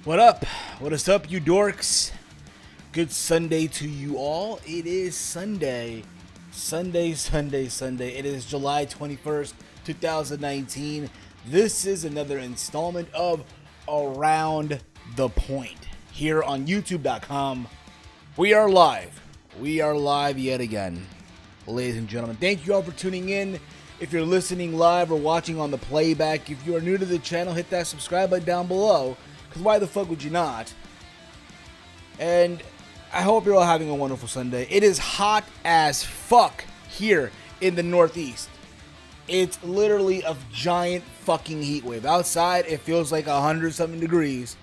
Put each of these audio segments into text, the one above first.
What up? What is up, you dorks? Good Sunday to you all. It is Sunday. Sunday. It is July 21st, 2019. This is another installment of Around the Point here on YouTube.com. We are live. We are live yet again. Ladies and gentlemen, thank you all for tuning in. If you're listening live or watching on the playback, if you are new to the channel, hit that subscribe button down below. Because why the fuck would you not? And I hope you're all having a wonderful Sunday. It is hot as fuck here in the Northeast. It's literally a giant fucking heat wave. Outside, it feels like 100-something degrees.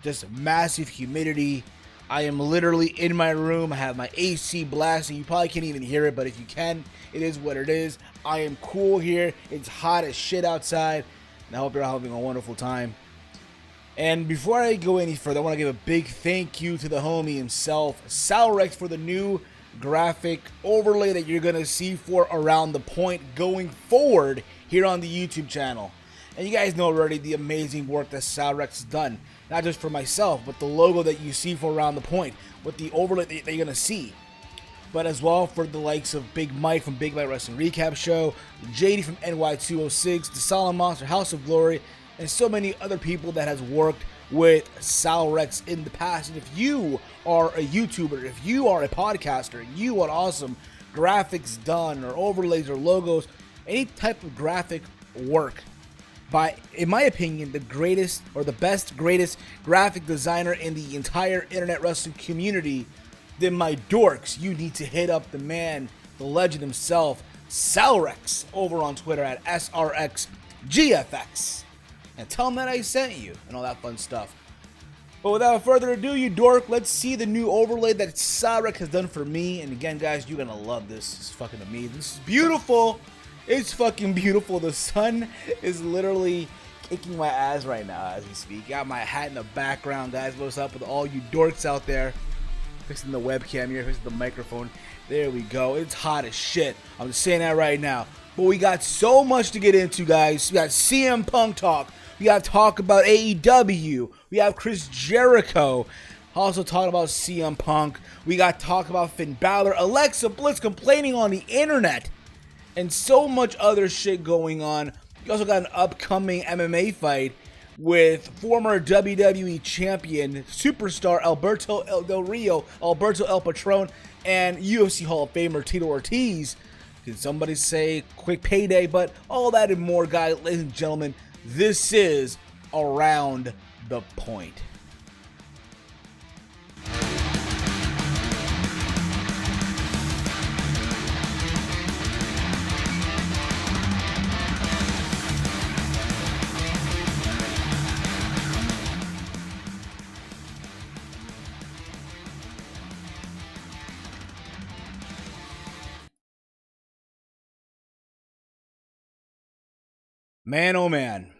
Just massive humidity. I am literally in my room. I have my AC blasting. You probably can't even hear it, but if you can, it is what it is. I am cool here. It's hot as shit outside. And I hope you're all having a wonderful time. And before I go any further, I want to give a big thank you to the homie himself, Salrex, for the new graphic overlay that you're going to see for Around the Point going forward here on the YouTube channel. And you guys know already the amazing work that Salrex has done, not just for myself, but the logo that you see for Around the Point, with the overlay that you're going to see. But as well for the likes of Big Mike from Big Mike Wrestling Recap Show, JD from NY206, The Solemn Monster, House of Glory, and so many other people that has worked with Salrex in the past. And if you are a YouTuber, if you are a podcaster, you want awesome graphics done or overlays or logos, any type of graphic work by, in my opinion, the greatest or the best, greatest graphic designer in the entire internet wrestling community, then my dorks, you need to hit up the man, the legend himself, Salrex, over on Twitter at SRXGFX. And tell them that I sent you and all that fun stuff. But without further ado, you dork, let's see the new overlay that Salrex has done for me. And again, guys, you're gonna love this. It's fucking amazing. This is beautiful. It's fucking beautiful. The sun is literally kicking my ass right now as we speak. Got my hat in the background, guys. What's up with all you dorks out there? Fixing the webcam here, fixing the microphone. There we go. It's hot as shit. I'm just saying that right now. But we got so much to get into, guys. We got CM Punk talk. We got to talk about AEW. We have Chris Jericho. Also talking about CM Punk. We got to talk about Finn Balor. Alexa Bliss complaining on the internet. And so much other shit going on. We also got an upcoming MMA fight with former WWE champion, superstar Alberto Del Rio, Alberto El Patron, and UFC Hall of Famer Tito Ortiz. Can somebody say quick payday? But all that and more, guys, ladies and gentlemen. This is Around the Point. Man, oh man.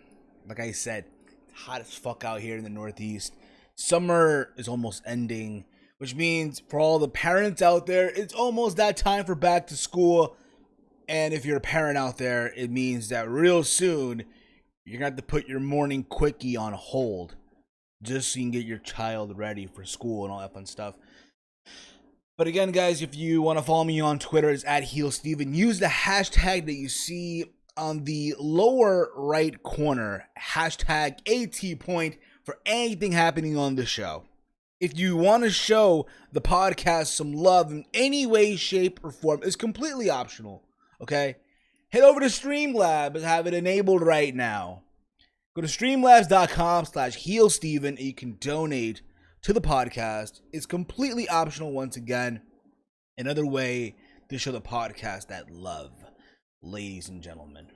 Like I said, it's hot as fuck out here in the Northeast. Summer is almost ending, which means for all the parents out there, it's almost that time for back to school. And if you're a parent out there, it means that real soon, you're going to have to put your morning quickie on hold just so you can get your child ready for school and all that fun stuff. But again, guys, if you want to follow me on Twitter, it's @HeelSteven. Use the hashtag that you see on the lower right corner, hashtag ATPoint for anything happening on the show. If you want to show the podcast some love in any way, shape, or form, it's completely optional, okay? Head over to Streamlabs and have it enabled right now. Go to streamlabs.com/HeelSteven and you can donate to the podcast. It's completely optional once again. Another way to show the podcast that love, ladies and gentlemen.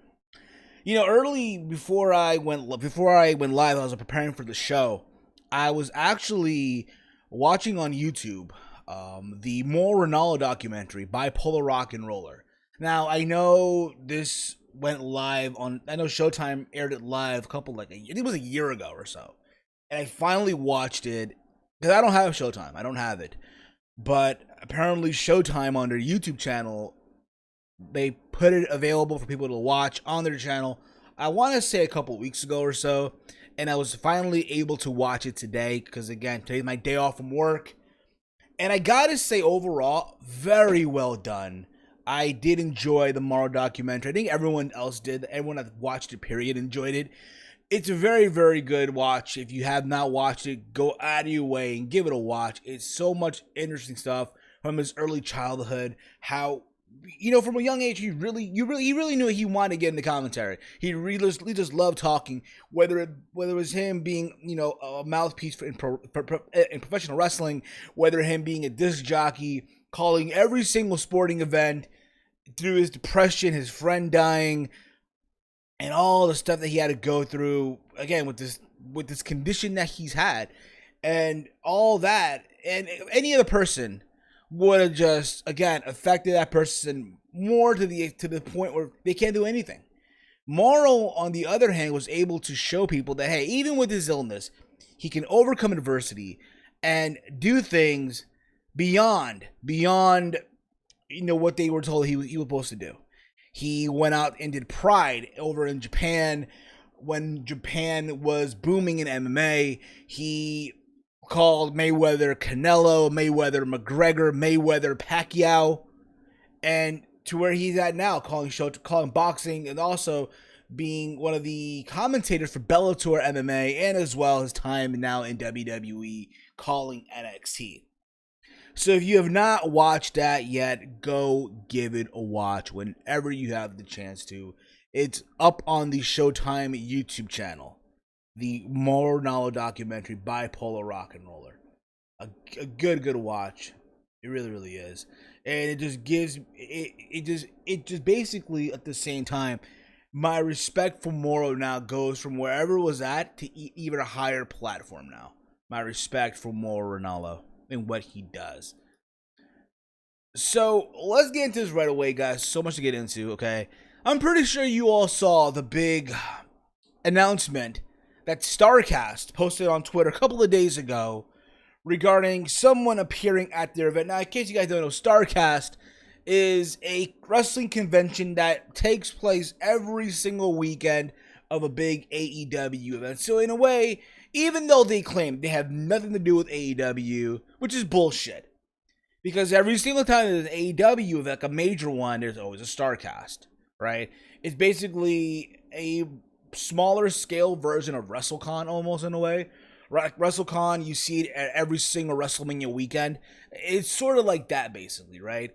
You know, early before I went live, I was preparing for the show. I was actually watching on YouTube the Mauro Ranallo documentary, Bipolar Rock and Roller. Now, I know this went live on, I know Showtime aired it live I think it was a year ago or so. And I finally watched it, because I don't have Showtime. I don't have it. But apparently Showtime on their YouTube channel, they put it available for people to watch on their channel, I want to say a couple weeks ago or so, and I was finally able to watch it today, because again, today's my day off from work, and I gotta say overall, very well done. I did enjoy the Mauro documentary. I think everyone else did. Everyone that watched it, period, enjoyed it. It's a very, very good watch. If you have not watched it, go out of your way and give it a watch. It's so much interesting stuff from his early childhood, how, you know, from a young age, he really knew he wanted to get into commentary. He really just loved talking, whether it was him being, you know, a mouthpiece in professional wrestling, whether him being a disc jockey, calling every single sporting event, through his depression, his friend dying, and all the stuff that he had to go through, again, with this condition that he's had, and all that, and any other person would have just, again, affected that person more to the point where they can't do anything. Mauro, on the other hand, was able to show people that, hey, even with his illness, he can overcome adversity and do things beyond, you know, what they were told he was supposed to do. He went out and did Pride over in Japan when Japan was booming in MMA. He called Mayweather Canelo, Mayweather McGregor, Mayweather Pacquiao, and to where he's at now, calling boxing, and also being one of the commentators for Bellator MMA, and as well his time now in WWE calling NXT. So if you have not watched that yet, go give it a watch whenever you have the chance to. It's up on the Showtime YouTube channel. The Mauro Ranallo documentary, Bipolar Rock and Roller. A good watch. It really is. And it just gives, it just basically at the same time, my respect for Mauro now goes from wherever it was at to even a higher platform now. My respect for Mauro Ranallo and what he does. So let's get into this right away, guys. So much to get into, okay? I'm pretty sure you all saw the big announcement that Starrcast posted on Twitter a couple of days ago regarding someone appearing at their event. Now, in case you guys don't know, Starrcast is a wrestling convention that takes place every single weekend of a big AEW event. So in a way, even though they claim they have nothing to do with AEW, which is bullshit, because every single time there's an AEW event, like a major one, there's always a Starrcast, right? It's basically a smaller scale version of WrestleCon, almost, in a way. WrestleCon, you see it at every single WrestleMania weekend. It's sort of like that, basically, right?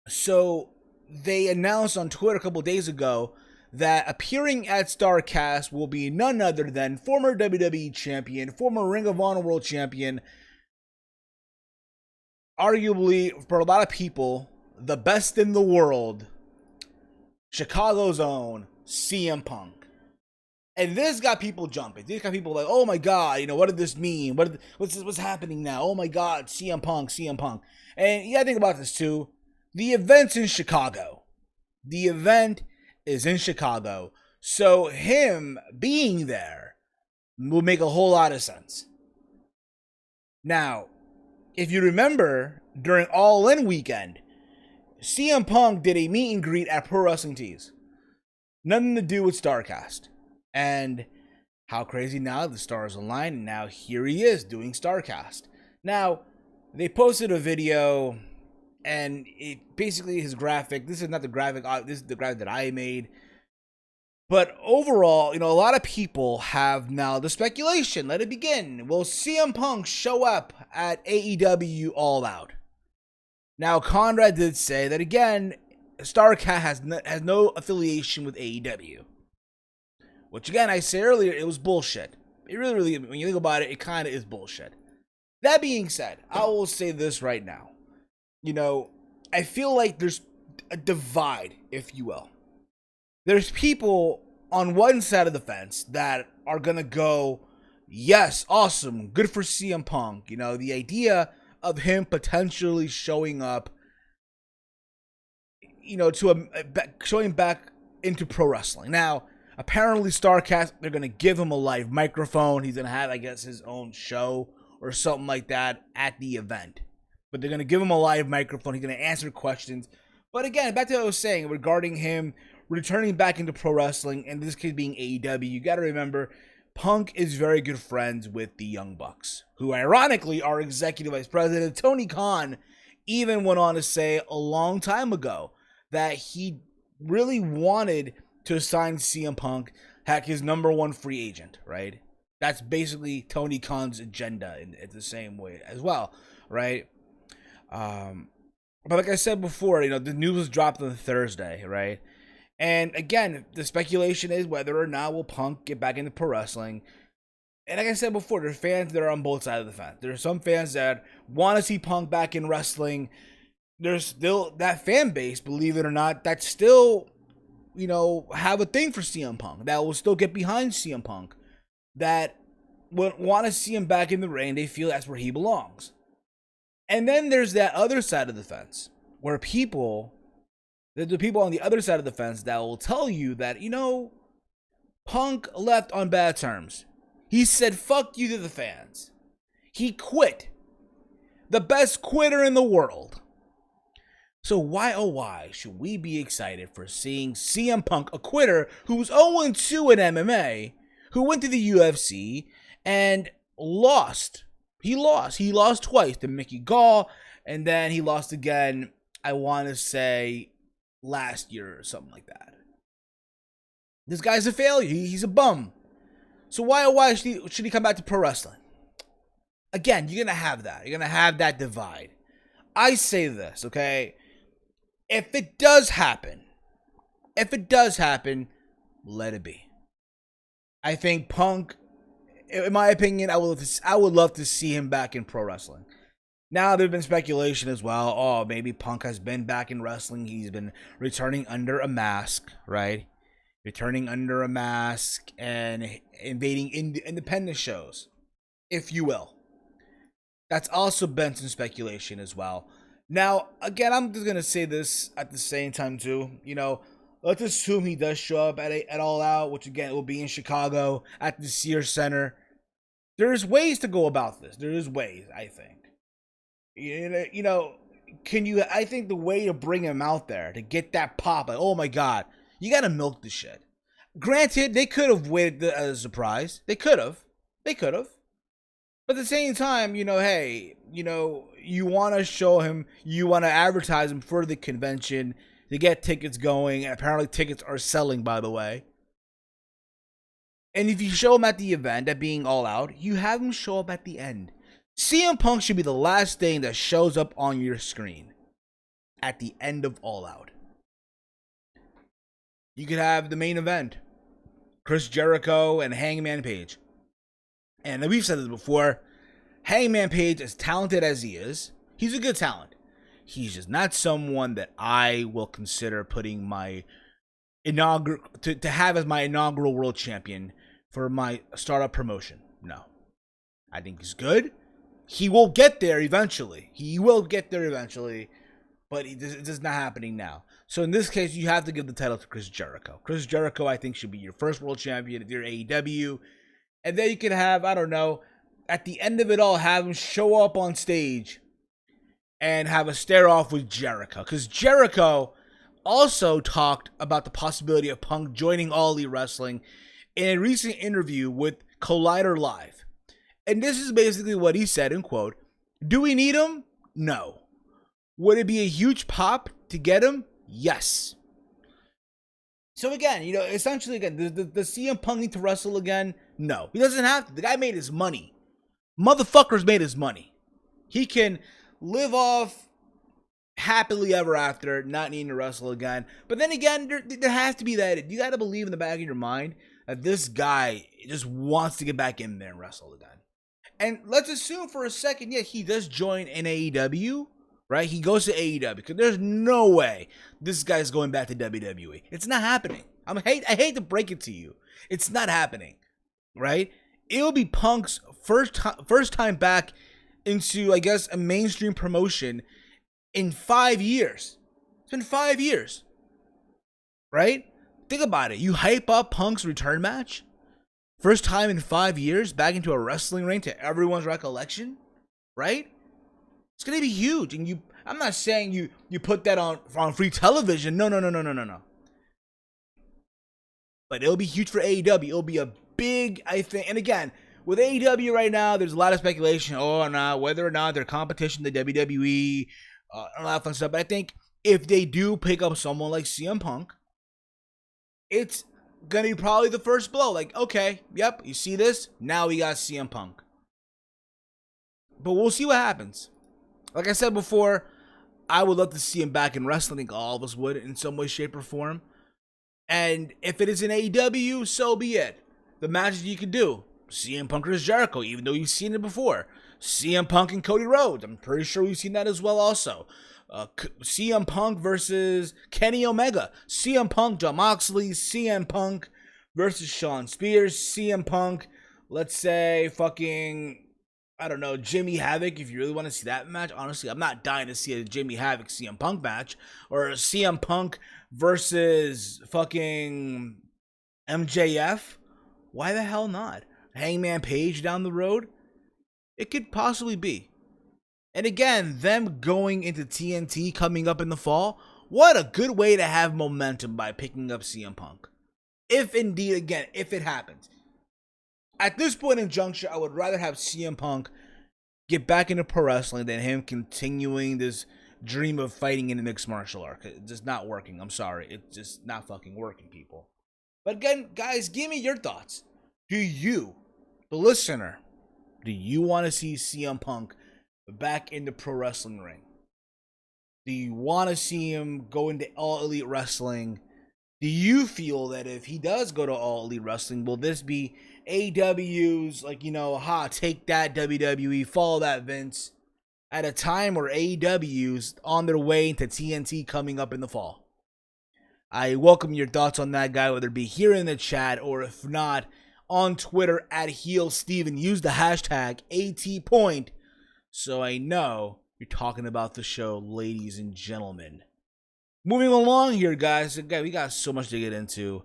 So they announced on Twitter a couple days ago that appearing at Starrcast will be none other than former WWE champion, former Ring of Honor World Champion, arguably, for a lot of people, the best in the world, Chicago's own CM Punk. And this got people jumping. This got people like, oh my God, you know, what did this mean? What's happening now? Oh my God, CM Punk. And you gotta think about this too. The event's in Chicago. The event is in Chicago. So him being there will make a whole lot of sense. Now, if you remember, during All In weekend, CM Punk did a meet and greet at Pro Wrestling Tees. Nothing to do with Starrcast. And how crazy now, the stars align, and now here he is doing Starrcast. Now, they posted a video, and it basically his graphic, this is not the graphic, this is the graphic that I made. But overall, a lot of people have now the speculation. Let it begin. Will CM Punk show up at AEW All Out? Now, Conrad did say that again, Starrcast has no affiliation with AEW. Which again, I said earlier, it was bullshit. It really, when you think about it, it kind of is bullshit. That being said, I will say this right now. I feel like there's a divide, if you will. There's people on one side of the fence that are going to go, yes, awesome, good for CM Punk. The idea of him potentially showing up, showing back into pro wrestling. Now, apparently Starrcast, they're going to give him a live microphone. He's going to have, I guess, his own show or something like that at the event. But they're going to give him a live microphone. He's going to answer questions. But again, back to what I was saying regarding him returning back into pro wrestling, in this case being AEW, you got to remember, Punk is very good friends with the Young Bucks, who ironically are executive vice president. Tony Khan even went on to say a long time ago that he really wanted to sign CM Punk, heck, his number one free agent, right? That's basically Tony Khan's agenda in the same way as well, right? But like I said before, the news was dropped on Thursday, right? And again, the speculation is whether or not will Punk get back into pro wrestling. And like I said before, there's fans that are on both sides of the fence. There are some fans that want to see Punk back in wrestling. There's still that fan base, believe it or not, that still, have a thing for CM Punk, that will still get behind CM Punk, that would want to see him back in the ring. They feel that's where he belongs. And then there's that other side of the fence, where there's the people on the other side of the fence that will tell you that, Punk left on bad terms. He said, fuck you to the fans. He quit. The best quitter in the world. So why, oh why, should we be excited for seeing CM Punk, a quitter who's 0-2 in MMA, who went to the UFC and lost. He lost twice to Mickey Gall, and then he lost again, I want to say, last year or something like that. This guy's a failure. He's a bum. So why should he come back to pro wrestling? Again, you're going to have that. You're going to have that divide. I say this, okay? If it does happen, let it be. I think Punk, in my opinion, I would love to see him back in pro wrestling. Now, there's been speculation as well. Oh, maybe Punk has been back in wrestling. He's been returning under a mask, right? Returning under a mask and invading independent shows, if you will. That's also been some speculation as well. Now, again, I'm just going to say this at the same time, too. Let's assume he does show up at All Out, which, again, will be in Chicago at the Sears Center. There's ways to go about this. There is ways, I think. I think the way to bring him out there, to get that pop, like, oh my God, you got to milk the shit. Granted, they could have waited as a surprise. They could have. But at the same time, hey, you want to show him, you want to advertise him for the convention to get tickets going. And apparently tickets are selling, by the way. And if you show him at the event, at being All Out, you have him show up at the end. CM Punk should be the last thing that shows up on your screen at the end of All Out. You could have the main event, Chris Jericho and Hangman Page. And we've said this before, Hangman Page, as talented as he is, he's a good talent. He's just not someone that I will consider putting my to have as my inaugural world champion for my startup promotion. No. I think he's good. He will get there eventually. But it's just not happening now. So in this case, you have to give the title to Chris Jericho. Chris Jericho, I think, should be your first world champion if you're AEW. And then you can have, I don't know, at the end of it all, have him show up on stage and have a stare-off with Jericho. Because Jericho also talked about the possibility of Punk joining All Elite Wrestling in a recent interview with Collider Live. And this is basically what he said, in quote, "Do we need him? No. Would it be a huge pop to get him? Yes. So again, essentially again, the CM Punk need to wrestle again? No, he doesn't have to. The guy made his money. Motherfucker's made his money. He can live off happily ever after, not needing to wrestle again. But then again, there has to be that. You got to believe in the back of your mind that this guy just wants to get back in there and wrestle again. And let's assume for a second, yeah, he does join in AEW, right? He goes to AEW because there's no way this guy's going back to WWE. It's not happening. I hate to break it to you. It's not happening, right? It'll be Punk's first time back into, I guess, a mainstream promotion in 5 years. It's been 5 years, right? Think about it. You hype up Punk's return match, first time in 5 years back into a wrestling ring to everyone's recollection, right? It's gonna be huge. And I'm not saying you put that on free television. No. But it'll be huge for AEW. It'll be a big, I think. And again, with AEW right now, there's a lot of speculation. Whether or not they're competition to WWE, a lot of fun stuff. But I think if they do pick up someone like CM Punk, it's gonna be probably the first blow. Like, okay, yep, you see this? Now we got CM Punk. But we'll see what happens. Like I said before, I would love to see him back in wrestling. I think all of us would in some way, shape, or form. And if it is in AEW, so be it. The matches you could do: CM Punk versus Jericho, even though you've seen it before. CM Punk and Cody Rhodes, I'm pretty sure we've seen that as well also. CM Punk versus Kenny Omega. CM Punk, Jon Moxley. CM Punk versus Shawn Spears. CM Punk, let's say, I don't know, Jimmy Havoc, if you really want to see that match. Honestly, I'm not dying to see a Jimmy Havoc CM Punk match. Or CM Punk versus MJF. Why the hell not? Hangman Page down the road? It could possibly be. And again, them going into TNT coming up in the fall, what a good way to have momentum by picking up CM Punk. If indeed, again, if it happens. At this point in juncture, I would rather have CM Punk get back into pro wrestling than him continuing this dream of fighting in a mixed martial art. It's just not working. I'm sorry. It's just not fucking working, people. But again, guys, give me your thoughts. Do you, the listener, do you want to see CM Punk back in the pro wrestling ring? Do you want to see him go into All Elite Wrestling? Do you feel that if he does go to All Elite Wrestling, will this be AEW's, take that WWE, follow that Vince, at a time where AEW's on their way into TNT coming up in the fall? I welcome your thoughts on that, guy, whether it be here in the chat or if not, on Twitter at HeelSteven. Use the hashtag ATPoint so I know you're talking about the show, ladies and gentlemen. Moving along here, guys. Again, we got so much to get into.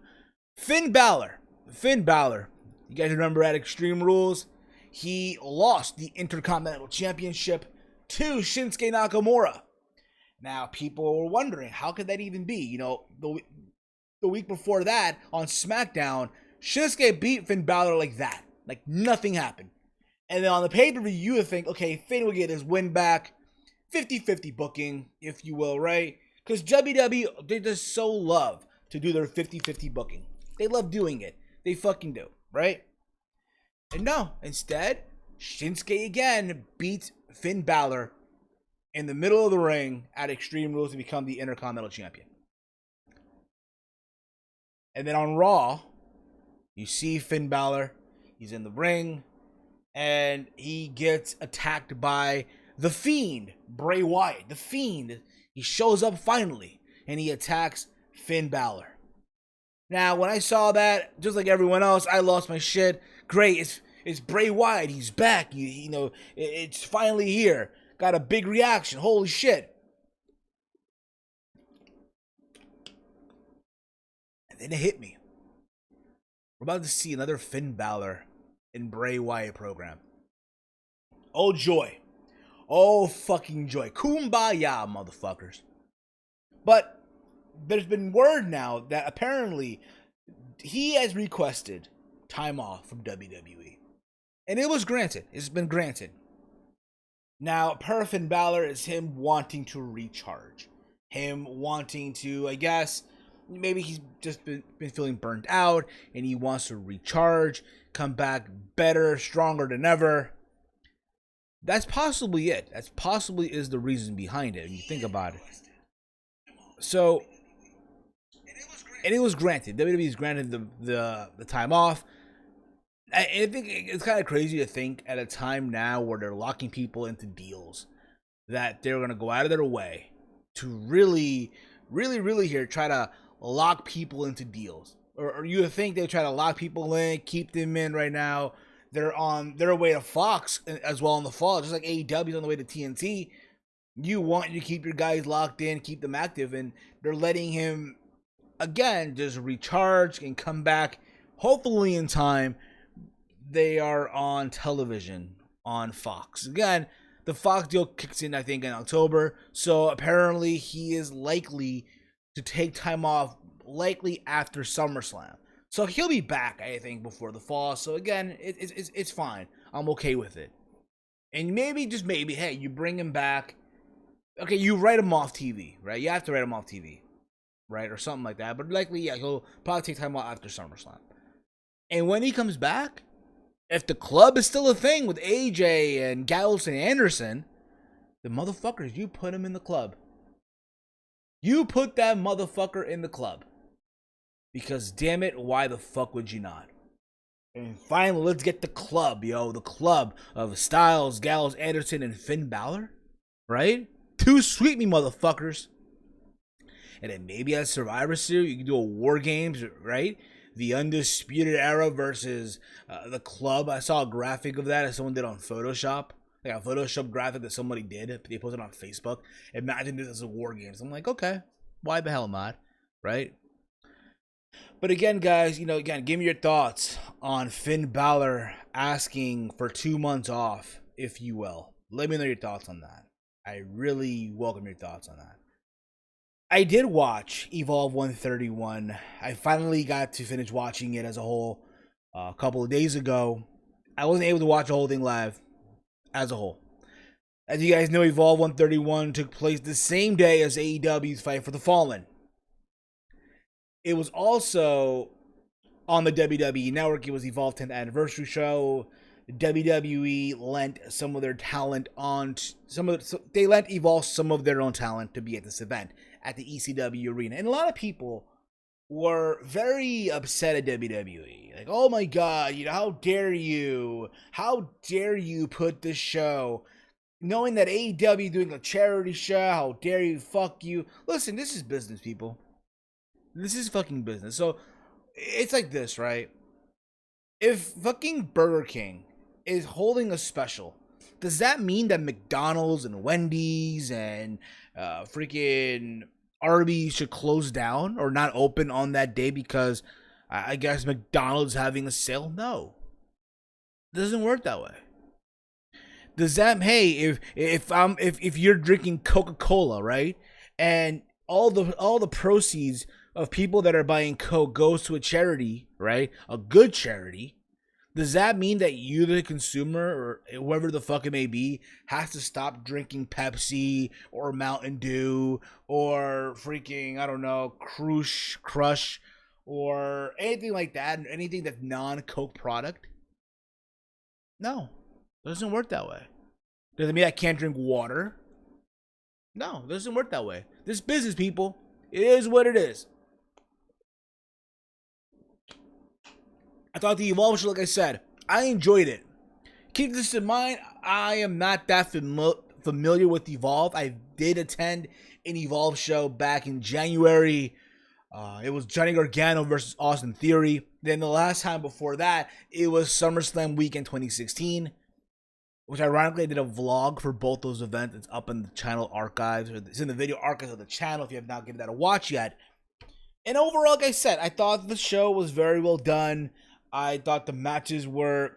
Finn Balor. You guys remember at Extreme Rules, he lost the Intercontinental Championship to Shinsuke Nakamura. Now, people were wondering, how could that even be? The week before that, on SmackDown, Shinsuke beat Finn Balor like that. Like nothing happened. And then on the pay-per-view, you would think, okay, Finn will get his win back. 50-50 booking, if you will, right? Because WWE, they just so love to do their 50-50 booking. They love doing it. They fucking do, right? And no, instead, Shinsuke again beat Finn Balor in the middle of the ring at Extreme Rules to become the Intercontinental Champion. And then on Raw, you see Finn Balor. He's in the ring, and he gets attacked by The Fiend, Bray Wyatt. The Fiend, he shows up finally, and he attacks Finn Balor. Now, when I saw that, just like everyone else, I lost my shit. Great, it's Bray Wyatt. He's back. It's finally here. Got a big reaction. Holy shit. And then it hit me. We're about to see another Finn Balor and Bray Wyatt program. Oh, joy. Oh, fucking joy. Kumbaya, motherfuckers. But there's been word now that apparently he has requested time off from WWE. And it was granted. It's been granted. Now, per Finn Balor is him wanting to recharge. Him wanting to, I guess, maybe he's just been feeling burnt out and he wants to recharge, come back better, stronger than ever. That's possibly it. That's possibly is the reason behind it when you think about it. So, and it was granted. WWE's granted the time off. I think it's kind of crazy to think at a time now where they're locking people into deals that they're going to go out of their way to really here try to lock people into deals. Or you think they try to lock people in, keep them in right now. They're on their way to Fox as well in the fall, just like AEW on the way to TNT. You want to keep your guys locked in, keep them active, and they're letting him, again, just recharge and come back, hopefully in time. They are on television on Fox. Again, the Fox deal kicks in, I think, in October. So apparently he is likely to take time off, likely after SummerSlam. So he'll be back, I think, before the fall. So again, it's fine. I'm okay with it. And maybe, just maybe, hey, you bring him back. Okay, you write him off TV, right? You have to write him off TV, right? Or something like that. But likely, yeah, he'll probably take time off after SummerSlam. And when he comes back, if the club is still a thing with AJ and Gallows and Anderson, the motherfuckers, you put him in the club. You put that motherfucker in the club. Because damn it, why the fuck would you not? And finally, let's get the club, yo. The club of Styles, Gallows, Anderson, and Finn Balor. Right? Two sweet me motherfuckers. And then maybe at Survivor Series, you can do a War Games, right? The Undisputed Era versus the club. I saw a graphic of that as someone did on Photoshop. Like a Photoshop graphic that somebody did. They posted on Facebook. Imagine this as a War Games. I'm like, okay, why the hell not? Right? But again, guys, give me your thoughts on Finn Balor asking for 2 months off, if you will. Let me know your thoughts on that. I really welcome your thoughts on that. I did watch Evolve 131. I finally got to finish watching it as a whole a couple of days ago. I wasn't able to watch the whole thing live as a whole. As you guys know, Evolve 131 took place the same day as AEW's Fight for the Fallen. It was also on the WWE Network. It was Evolve 10th Anniversary Show. WWE lent some of their talent on they lent Evolve some of their own talent to be at this event at the ECW arena. And a lot of people were very upset at WWE. Like, oh my God, how dare you? How dare you put this show? Knowing that AEW doing a charity show, how dare you? Fuck you. Listen, this is business, people. This is fucking business. So, it's like this, right? If fucking Burger King is holding a special, does that mean that McDonald's and Wendy's and freaking Arby's should close down or not open on that day because I guess McDonald's having a sale? No. It doesn't work that way. Does that, hey, if you're drinking Coca-Cola, right? And all the proceeds of people that are buying Coke goes to a charity, right? A good charity. Does that mean that you, the consumer, or whoever the fuck it may be, has to stop drinking Pepsi or Mountain Dew or freaking, I don't know, Crush or anything like that, anything that's non-Coke product? No, it doesn't work that way. Does it mean I can't drink water? No, it doesn't work that way. This business, people, it is what it is. I thought the Evolve show, like I said, I enjoyed it. Keep this in mind, I am not that familiar with Evolve. I did attend an Evolve show back in January. It was Johnny Gargano versus Austin Theory. Then the last time before that, it was SummerSlam weekend 2016. Which ironically, I did a vlog for both those events. It's up in the channel archives. Or it's in the video archives of the channel if you have not given that a watch yet. And overall, like I said, I thought the show was very well done. I thought the matches were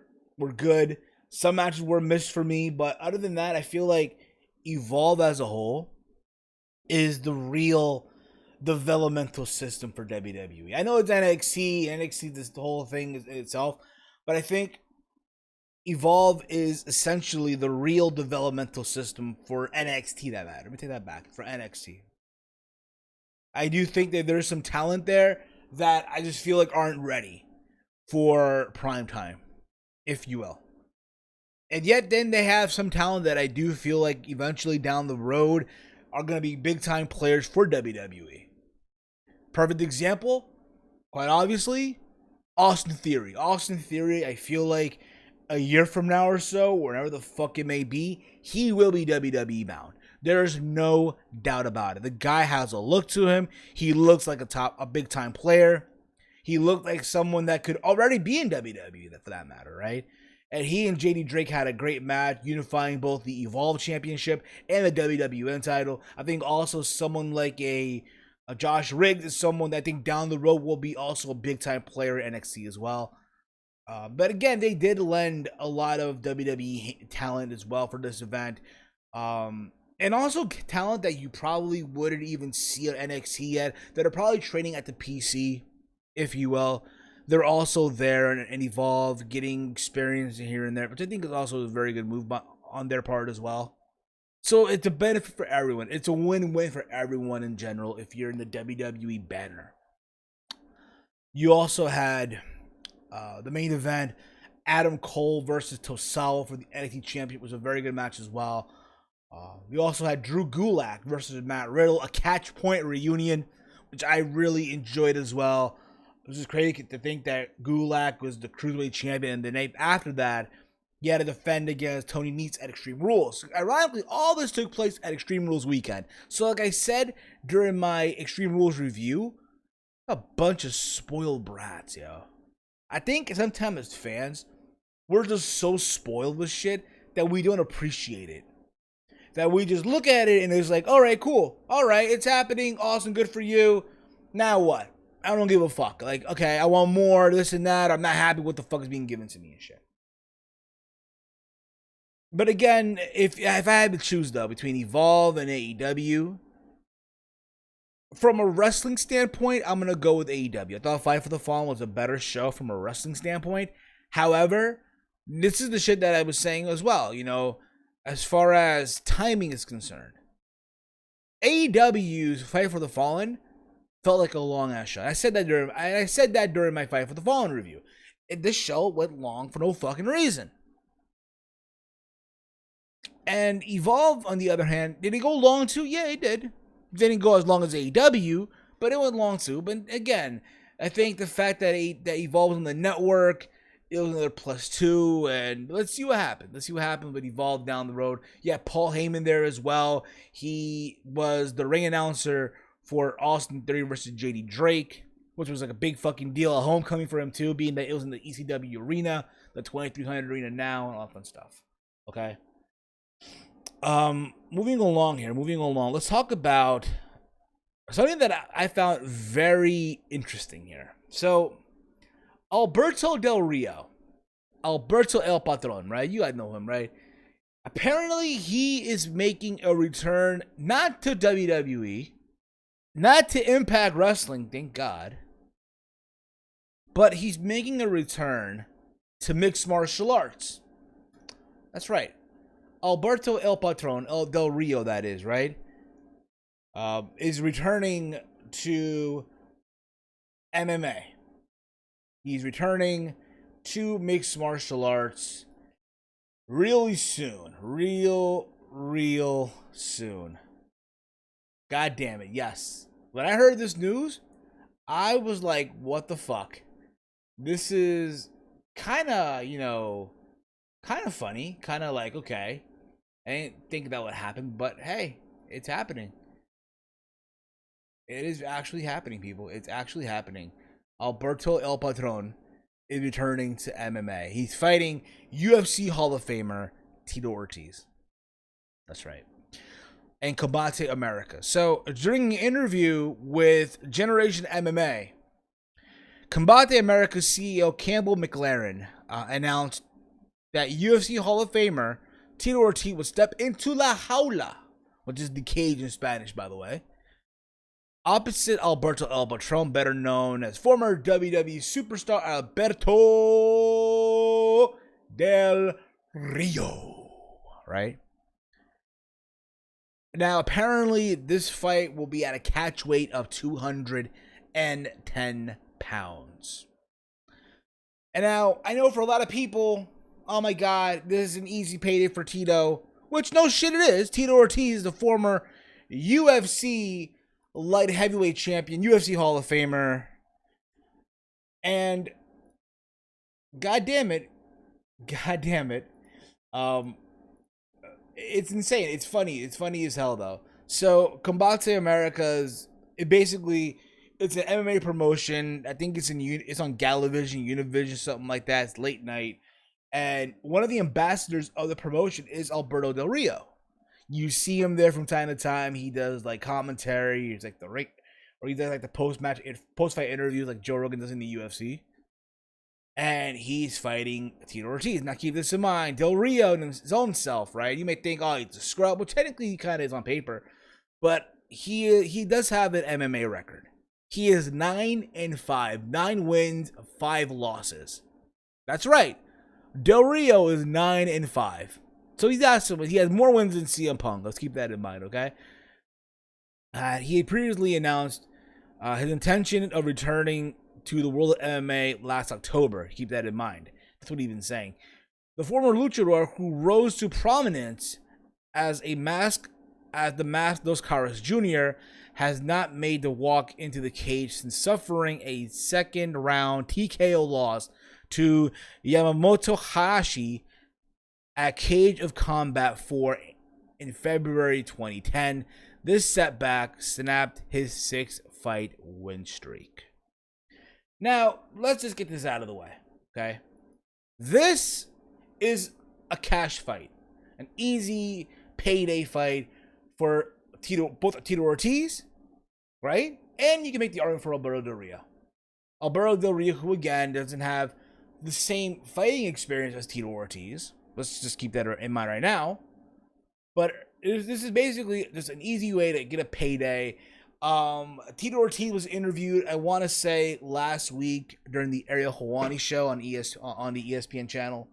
good. Some matches were missed for me, but other than that, I feel like Evolve as a whole is the real developmental system for WWE. I know it's NXT, this whole thing is itself, but I think Evolve is essentially the real developmental system for NXT, that matter. Let me take that back. For NXT. I do think that there's some talent there that I just feel like aren't ready for prime time, if you will. And yet then they have some talent that I do feel like eventually down the road are going to be big time players for WWE. Perfect example, quite obviously, Austin Theory. Austin Theory, I feel like a year from now or so, wherever the fuck it may be, he will be WWE bound. There's no doubt about it. The guy has a look to him. He looks like a big time player. He looked like someone that could already be in WWE, for that matter, right? And he and JD Drake had a great match, unifying both the Evolve Championship and the WWN title. I think also someone like a Josh Riggs is someone that I think down the road will be also a big time player in NXT as well. But again, they did lend a lot of WWE talent as well for this event. And also talent that you probably wouldn't even see at NXT yet, that are probably training at the PC, if you will. They're also there and Evolve, getting experience here and there, which I think is also a very good move on their part as well. So it's a benefit for everyone. It's a win-win for everyone in general if you're in the WWE banner. You also had the main event, Adam Cole versus Tosawa for the NXT Championship. Was a very good match as well. We also had Drew Gulak versus Matt Riddle, a catch point reunion, which I really enjoyed as well. It was just crazy to think that Gulak was the Cruiserweight Champion, and the night after that, he had to defend against Tony Nese at Extreme Rules. Ironically, all this took place at Extreme Rules weekend. So like I said during my Extreme Rules review, a bunch of spoiled brats, yo. I think sometimes as fans, we're just so spoiled with shit that we don't appreciate it. That we just look at it and it's like, all right, cool. All right, it's happening. Awesome, good for you. Now what? I don't give a fuck. Like, okay, I want more, this and that. I'm not happy with what the fuck is being given to me and shit. But again, if I had to choose, though, between Evolve and AEW, from a wrestling standpoint, I'm going to go with AEW. I thought Fight for the Fallen was a better show from a wrestling standpoint. However, this is the shit that I was saying as well, you know, as far as timing is concerned. AEW's Fight for the Fallen felt like a long-ass show. I said that during my Fight for the Fallen review. This show went long for no fucking reason. And Evolve, on the other hand, did it go long too? Yeah, it did. It didn't go as long as AEW, but it went long too. But again, I think the fact that Evolve was on the network, it was another +2, and let's see what happens. Let's see what happens with Evolve down the road. Yeah, Paul Heyman there as well. He was the ring announcer for Austin Theory versus JD Drake, which was like a big fucking deal, a homecoming for him too, being that it was in the ECW arena, the 2300 arena now, and all that fun stuff. Okay. Moving along. Let's talk about something that I found very interesting here. So, Alberto Del Rio, Alberto El Patron, right? You guys know him, right? Apparently, he is making a return, not to WWE, not to Impact Wrestling, thank God, but he's making a return to mixed martial arts. That's right. Alberto El Patron, El Del Rio, that is, right? Is returning to MMA. He's returning to mixed martial arts really soon. Real soon. God damn it, yes. When I heard this news, I was like, what the fuck? This is kind of, kind of funny. Kind of like, okay. I didn't think that would happen, but hey, it's happening. It is actually happening, people. It's actually happening. Alberto El Patron is returning to MMA. He's fighting UFC Hall of Famer Tito Ortiz. That's right. And Combate America. So, during an interview with Generation MMA, Combate America CEO Campbell McLaren announced that UFC Hall of Famer Tito Ortiz would step into La Jaula, which is the cage in Spanish, by the way, opposite Alberto El Patron, better known as former WWE superstar Alberto Del Rio, right? Now, apparently, this fight will be at a catch weight of 210 pounds. And now, I know for a lot of people, oh my God, this is an easy payday for Tito, which no shit it is. Tito Ortiz, the former UFC light heavyweight champion, UFC Hall of Famer. And God damn it, it's insane. It's funny. It's funny as hell though. So Combate America's it's an MMA promotion. I think it's on Galavision, Univision, something like that. It's late night, and one of the ambassadors of the promotion is Alberto Del Rio. You see him there from time to time. He does like commentary. He's like or he does like the post fight interviews like Joe Rogan does in the UFC. And he's fighting Tito Ortiz. Now keep this in mind, Del Rio and his own self, right? You may think, oh, he's a scrub. Well, technically he kind of is on paper. But he does have an MMA record. He is 9-5. 9 wins, 5 losses. That's right. Del Rio is 9-5. So he has more wins than CM Punk. Let's keep that in mind, okay? He had previously announced his intention of returning to the world of MMA last October. Keep that in mind. That's what he's been saying. The former luchador who rose to prominence as the Masked Dos Caras Jr. has not made the walk into the cage since suffering a second round TKO loss to Yamamoto Hayashi at Cage of Combat 4 in February 2010. This setback snapped his 6-fight win streak. Now, let's just get this out of the way, okay? This is a cash fight, an easy payday fight for both Tito Ortiz, right? And you can make the argument for Alberto Del Rio. Alberto Del Rio, who again doesn't have the same fighting experience as Tito Ortiz. Let's just keep that in mind right now. But this is basically just an easy way to get a payday. Tito Ortiz was interviewed, I want to say, last week during the Ariel Helwani show on the ESPN channel,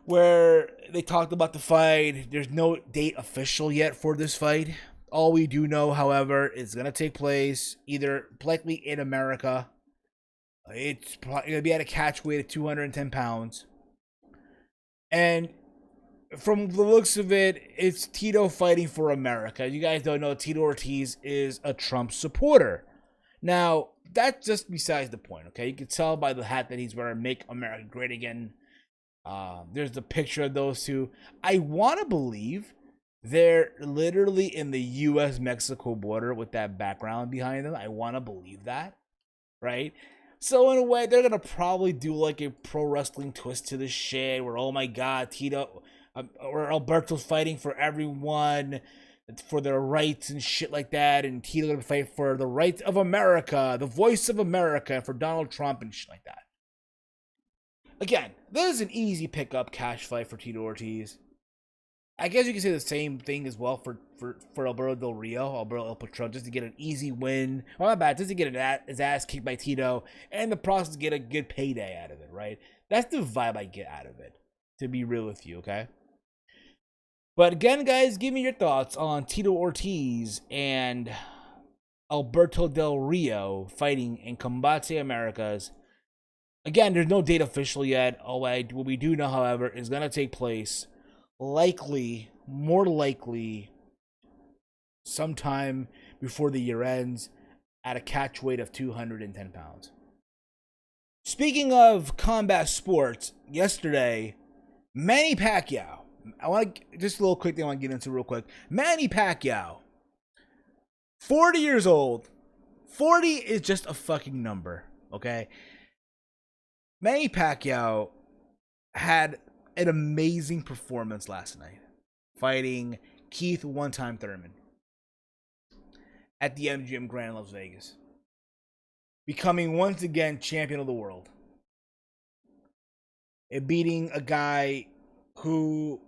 where they talked about the fight. There's no date official yet for this fight. All we do know, however, is going to take place either likely in America. It's probably going to be at a catch weight of 210 pounds. And from the looks of it, it's Tito fighting for America. You guys don't know, Tito Ortiz is a Trump supporter. Now, that's just besides the point, okay? You can tell by the hat that he's wearing, Make America Great Again. There's the picture of those two. I want to believe they're literally in the U.S.-Mexico border with that background behind them. I want to believe that, right? So in a way, they're going to probably do like a pro wrestling twist to this shit where, oh my God, Tito or Alberto's fighting for everyone, for their rights and shit like that, and Tito going to fight for the rights of America, the voice of America, for Donald Trump and shit like that. Again, this is an easy pickup cash fight for Tito Ortiz. I guess you can say the same thing as well for Alberto Del Rio, Alberto El Patron, just to get an easy win. Well, not bad, just to get his ass kicked by Tito, and the process to get a good payday out of it, right? That's the vibe I get out of it, to be real with you, okay? But again, guys, give me your thoughts on Tito Ortiz and Alberto Del Rio fighting in Combate Americas. Again, there's no date official yet. What we do know, however, is going to take place more likely, sometime before the year ends at a catch weight of 210 pounds. Speaking of combat sports, yesterday, Manny Pacquiao. Just a little quick thing I want to get into real quick. Manny Pacquiao, 40 years old. 40 is just a fucking number, okay? Manny Pacquiao had an amazing performance last night, fighting Keith One-Time Thurman at the MGM Grand in Las Vegas, becoming once again champion of the world, and beating a guy who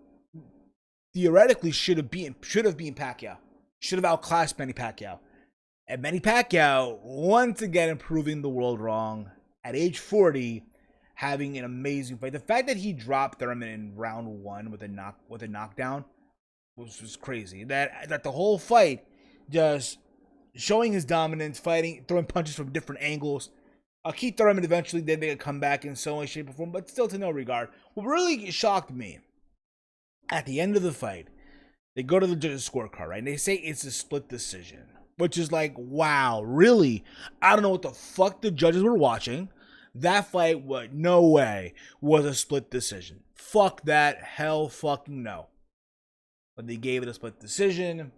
theoretically should have beaten Pacquiao, should have outclassed Manny Pacquiao, and Manny Pacquiao once again proving the world wrong at age 40. Having an amazing fight. The fact that he dropped Thurman in round 1 with a knockdown which was crazy. That the whole fight just showing his dominance, fighting, throwing punches from different angles. Keith Thurman eventually did make a comeback in some way, shape, or form, but still to no regard. What really shocked me, at the end of the fight, they go to the judges' scorecard, right? And they say it's a split decision, which is like, wow, really? I don't know what the fuck the judges were watching. That fight, no way, was a split decision. Fuck that. Hell fucking no. But they gave it a split decision.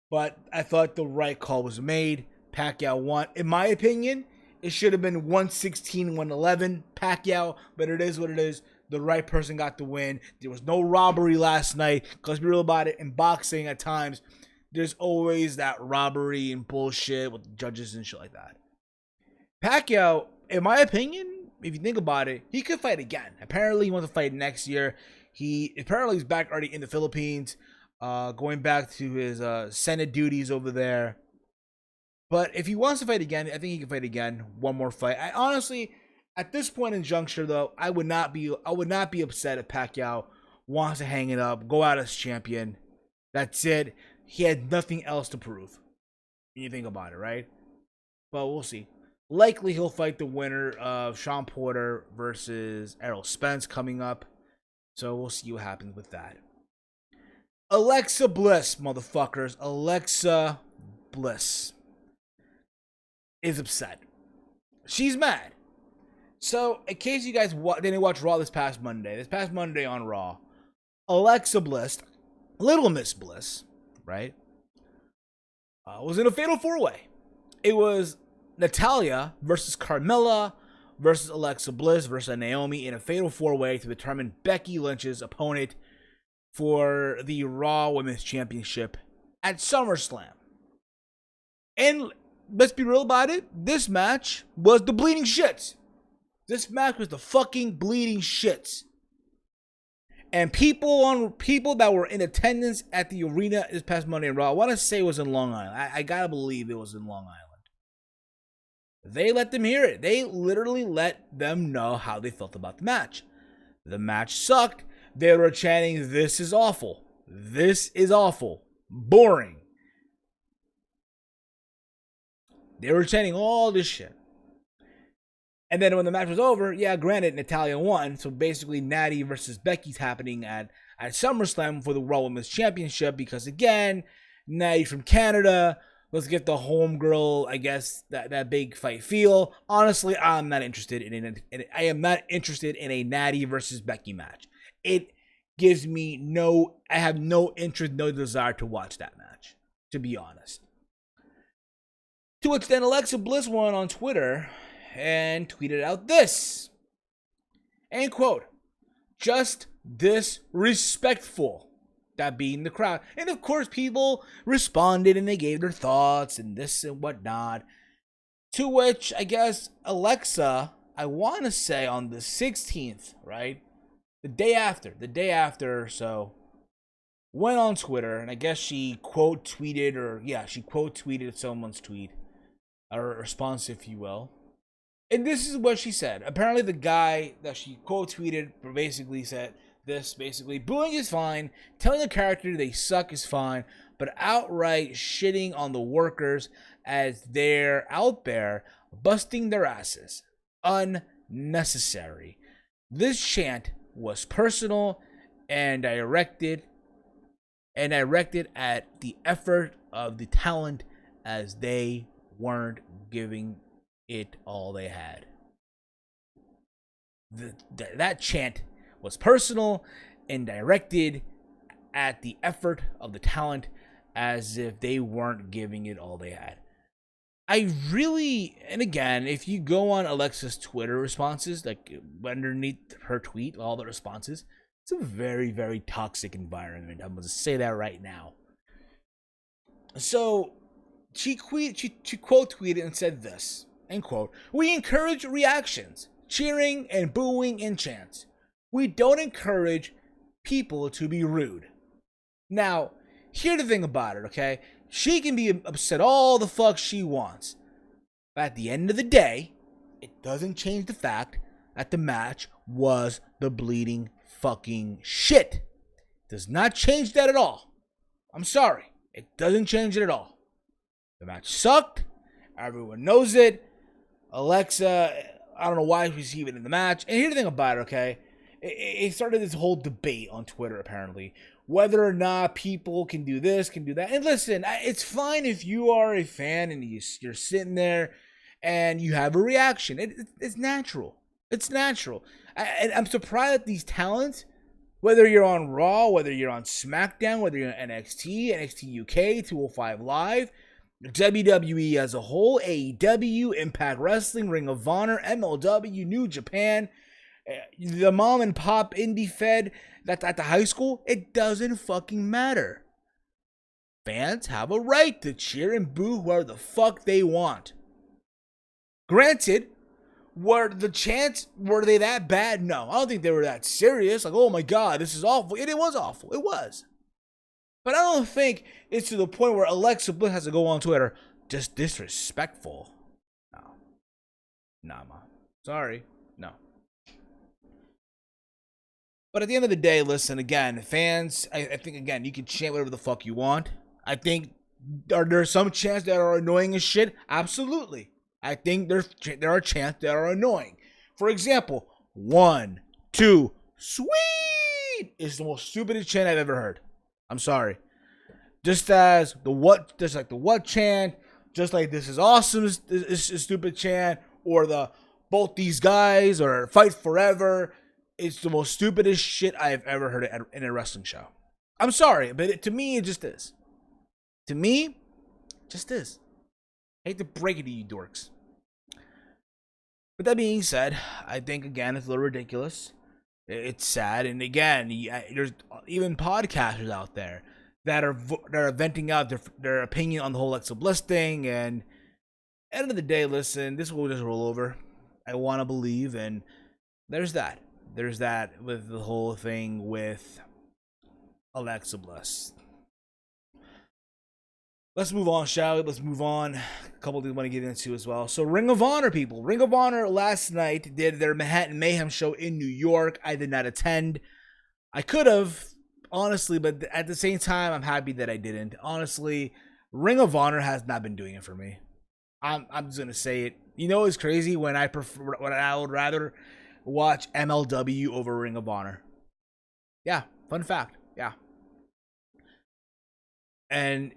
But I thought the right call was made. Pacquiao won. In my opinion, it should have been 116-111 Pacquiao, but it is what it is. The right person got the win. There was no robbery last night. Because be real about it, in boxing at times, there's always that robbery and bullshit with judges and shit like that. Pacquiao, in my opinion, if you think about it, he could fight again. Apparently, he wants to fight next year. He's back already in the Philippines, going back to his Senate duties over there. But if he wants to fight again, I think he can fight again. One more fight. I honestly, at this point in juncture, though, I would not be upset if Pacquiao wants to hang it up, go out as champion. That's it. He had nothing else to prove. When you think about it, right? But we'll see. Likely he'll fight the winner of Sean Porter versus Errol Spence coming up. So we'll see what happens with that. Alexa Bliss, motherfuckers. Alexa Bliss is upset. She's mad. So, in case you guys didn't watch Raw this past Monday on Raw, Alexa Bliss, Little Miss Bliss, right, was in a fatal 4-way. It was Natalya versus Carmella versus Alexa Bliss versus Naomi in a fatal 4-way to determine Becky Lynch's opponent for the Raw Women's Championship at SummerSlam. And let's be real about it, this match was the bleeding shits. This match was the fucking bleeding shits. And people that were in attendance at the arena this past Monday in Raw, I want to say it was in Long Island. I gotta believe it was in Long Island. They let them hear it. They literally let them know how they felt about the match. The match sucked. They were chanting, "This is awful. This is awful. Boring." They were chanting all this shit. And then when the match was over, yeah, granted, Natalya won. So basically, Natty versus Becky's happening at SummerSlam for the Raw Women's Championship. Because again, Natty from Canada. Let's get the homegirl, I guess, that big fight feel. Honestly, I'm not interested I am not interested in a Natty versus Becky match. It gives me I have no interest, no desire to watch that match, to be honest. To which then Alexa Bliss went on Twitter and tweeted out this. And quote, "Just disrespectful." That being the crowd. And of course, people responded and they gave their thoughts and this and whatnot. To which, I guess, Alexa, I want to say on the 16th, right? The day after, so went on Twitter and I guess she quote tweeted someone's tweet, or response, if you will. And this is what she said. Apparently the guy that she quote tweeted basically said this, booing is fine, telling the character they suck is fine, but outright shitting on the workers as they're out there busting their asses. Unnecessary. This chant was personal and directed at the effort of the talent as they weren't giving it all they had. That chant was personal and directed at the effort of the talent as if they weren't giving it all they had. I really, and again, if you go on Alexa's Twitter responses, like underneath her tweet, all the responses, it's a very, very toxic environment. I'm going to say that right now. So she quote tweeted and said this, end quote, "We encourage reactions, cheering and booing in chants. We don't encourage people to be rude." Now, here's the thing about it, okay? She can be upset all the fuck she wants. But at the end of the day, it doesn't change the fact that the match was the bleeding fucking shit. Does not change that at all. I'm sorry. It doesn't change it at all. The match sucked. Everyone knows it. Alexa, I don't know why she's even in the match. And here's the thing about it, okay? It started this whole debate on Twitter, apparently. Whether or not people can do this, can do that. And listen, it's fine if you are a fan and you're sitting there and you have a reaction. It's natural. It's natural. I'm surprised that these talents, whether you're on Raw, whether you're on SmackDown, whether you're on NXT, NXT UK, 205 Live, WWE as a whole, AEW, Impact Wrestling, Ring of Honor, MLW, New Japan, the mom and pop indie fed that's at the high school, it doesn't fucking matter. Fans have a right to cheer and boo whoever the fuck they want. Granted, were they that bad? No, I don't think they were that serious. Like, oh my god, this is awful. It was awful. It was. But I don't think it's to the point where Alexa Bliss has to go on Twitter, just disrespectful. No. Nah, ma. Sorry. No. But at the end of the day, listen, again, fans, I think, again, you can chant whatever the fuck you want. I think, are there some chants that are annoying as shit? Absolutely. I think there are chants that are annoying. For example, 1, 2, sweet is the most stupidest chant I've ever heard. I'm sorry. Just as the what chant, just like this is awesome is a stupid chant, or the both these guys or fight forever. It's the most stupidest shit I've ever heard in a wrestling show. I'm sorry, but to me, it just is. To me, just is. I hate to break it to you dorks. With that being said, I think, again, it's a little ridiculous. It's sad. And again, there's even podcasters out there that are venting out their opinion on the whole Alexa Bliss thing. And at the end of the day, listen, this will just roll over. I want to believe. And there's that. There's that with the whole thing with Alexa Bliss. Let's move on, shall we? Let's move on. A couple things I want to get into as well. So Ring of Honor, people. Ring of Honor last night did their Manhattan Mayhem show in New York. I did not attend. I could have, honestly, but at the same time, I'm happy that I didn't. Honestly, Ring of Honor has not been doing it for me. I'm just going to say it. You know it's crazy when I would rather watch MLW over Ring of Honor. Yeah, fun fact. Yeah. And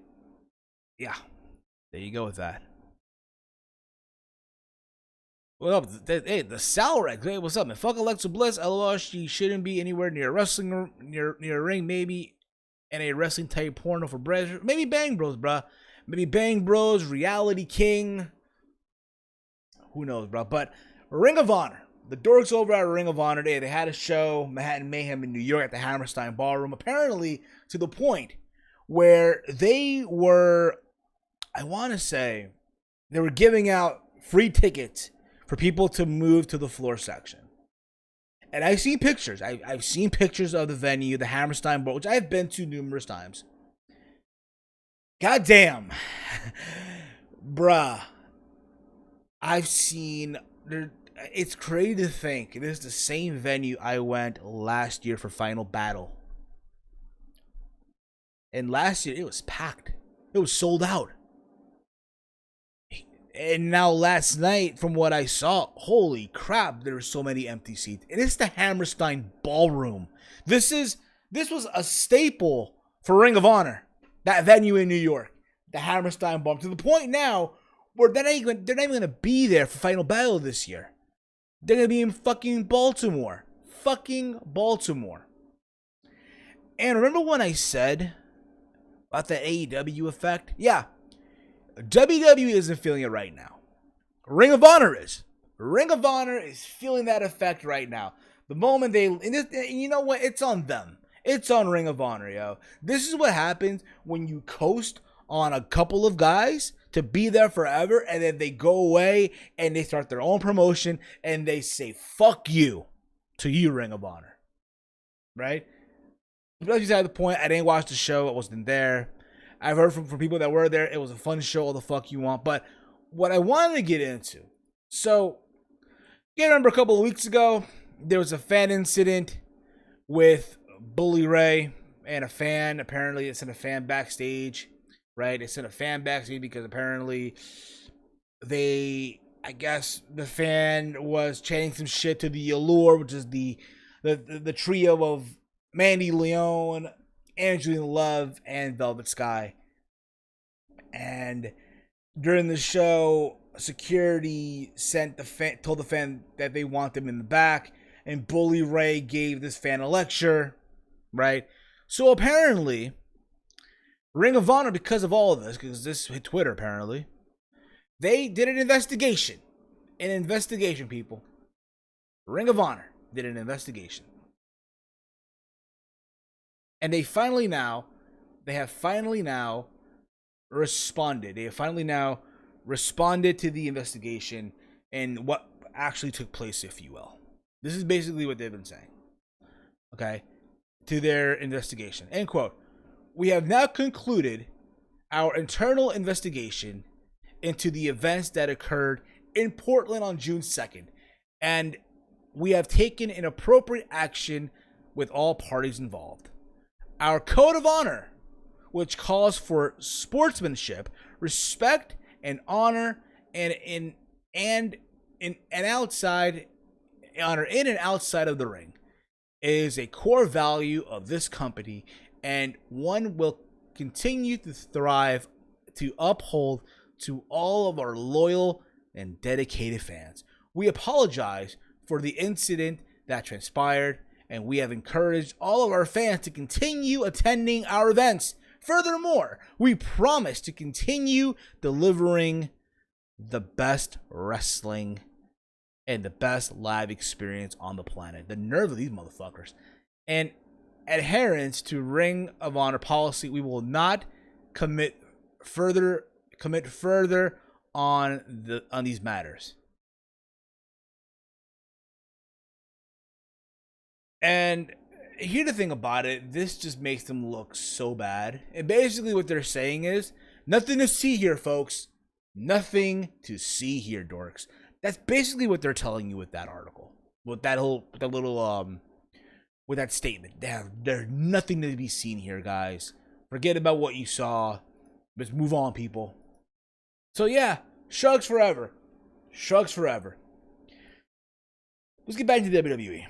yeah, there you go with that. What up? Hey, the Salrex. Hey, what's up, man? Fuck Alexa Bliss. LOL, she shouldn't be anywhere near a wrestling near a ring. Maybe in a wrestling type porno for Brazzer. Maybe Bang Bros, bruh. Maybe Bang Bros, Reality King. Who knows, bro? But Ring of Honor. The dorks over at Ring of Honor, they had a show, Manhattan Mayhem in New York at the Hammerstein Ballroom. Apparently to the point where they were, I want to say, they were giving out free tickets for people to move to the floor section. And I've seen pictures. I've seen pictures of the venue, the Hammerstein Ballroom, which I've been to numerous times. Goddamn. Bruh. I've seen... It's crazy to think this is the same venue I went last year for Final Battle. And last year, it was packed. It was sold out. And now last night, from what I saw, holy crap, there were so many empty seats. And it's the Hammerstein Ballroom. This was a staple for Ring of Honor. That venue in New York. The Hammerstein Ballroom. To the point now where they're not even going to be there for Final Battle this year. They're going to be in fucking Baltimore. Fucking Baltimore. And remember when I said about the AEW effect? Yeah. WWE isn't feeling it right now. Ring of Honor is. Ring of Honor is feeling that effect right now. The moment and you know what? It's on them. It's on Ring of Honor, yo. This is what happens when you coast on a couple of guys to be there forever, and then they go away and they start their own promotion and they say fuck you to you, Ring of Honor, right? But beside the point, I didn't watch the show. I wasn't there. I've heard from people that were there. It was a fun show, all the fuck you want. But what I wanted to get into, so you remember a couple of weeks ago there was a fan incident with Bully Ray and a fan. Apparently, it sent a fan backstage, right? It sent a fan backstage because apparently I guess the fan was chanting some shit to the Allure, which is the trio of Mandy Leon, Angelina Love, and Velvet Sky. And during the show, security told the fan that they want them in the back, and Bully Ray gave this fan a lecture, right? So apparently, Ring of Honor, because of all of this, because this hit Twitter apparently, they did an investigation. An investigation, people. Ring of Honor did an investigation. And they have finally now responded. They have finally now responded to the investigation and what actually took place, if you will. This is basically what they've been saying. Okay? To their investigation. End quote. We have now concluded our internal investigation into the events that occurred in Portland on June 2nd. And we have taken an appropriate action with all parties involved. Our code of honor, which calls for sportsmanship, respect, and honor, and outside honor in and outside of the ring, is a core value of this company, and one will continue to thrive to uphold to all of our loyal and dedicated fans. We apologize for the incident that transpired, and we have encouraged all of our fans to continue attending our events. Furthermore, we promise to continue delivering the best wrestling and the best live experience on the planet. The nerve of these motherfuckers. And adherence to Ring of Honor policy, we will not commit further on these matters. And here's the thing about it, this just makes them look so bad. And basically what they're saying is, nothing to see here, folks. Nothing to see here, dorks. That's basically what they're telling you with that article. With that with that statement. There's nothing to be seen here, guys. Forget about what you saw. Let's move on, people. So yeah, shrugs forever. Shrugs forever. Let's get back to WWE.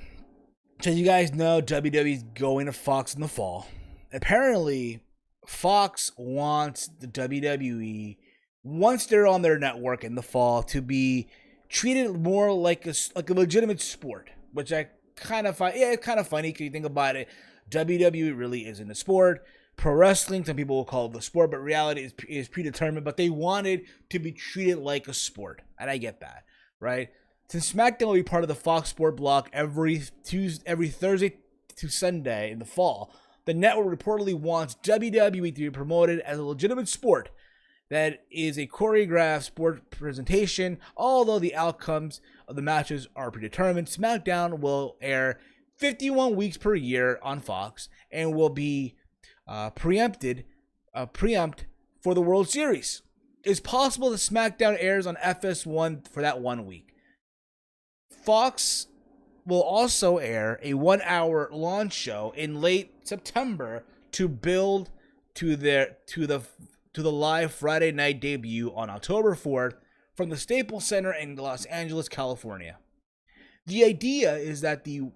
So you guys know WWE is going to Fox in the fall. Apparently, Fox wants the WWE, once they're on their network in the fall, to be treated more like a legitimate sport, which I kind of find, it's kind of funny because you think about it. WWE really isn't a sport. Pro wrestling, some people will call it the sport, but reality is predetermined. But they wanted to be treated like a sport, and I get that, right? Since SmackDown will be part of the Fox Sport block every Thursday to Sunday in the fall, the network reportedly wants WWE to be promoted as a legitimate sport that is a choreographed sport presentation. Although the outcomes of the matches are predetermined, SmackDown will air 51 weeks per year on Fox and will be preempt for the World Series. It's possible that SmackDown airs on FS1 for that 1 week. Fox will also air a 1-hour launch show in late September to build to the live Friday night debut on October 4th from the Staples Center in Los Angeles, California. The idea is that the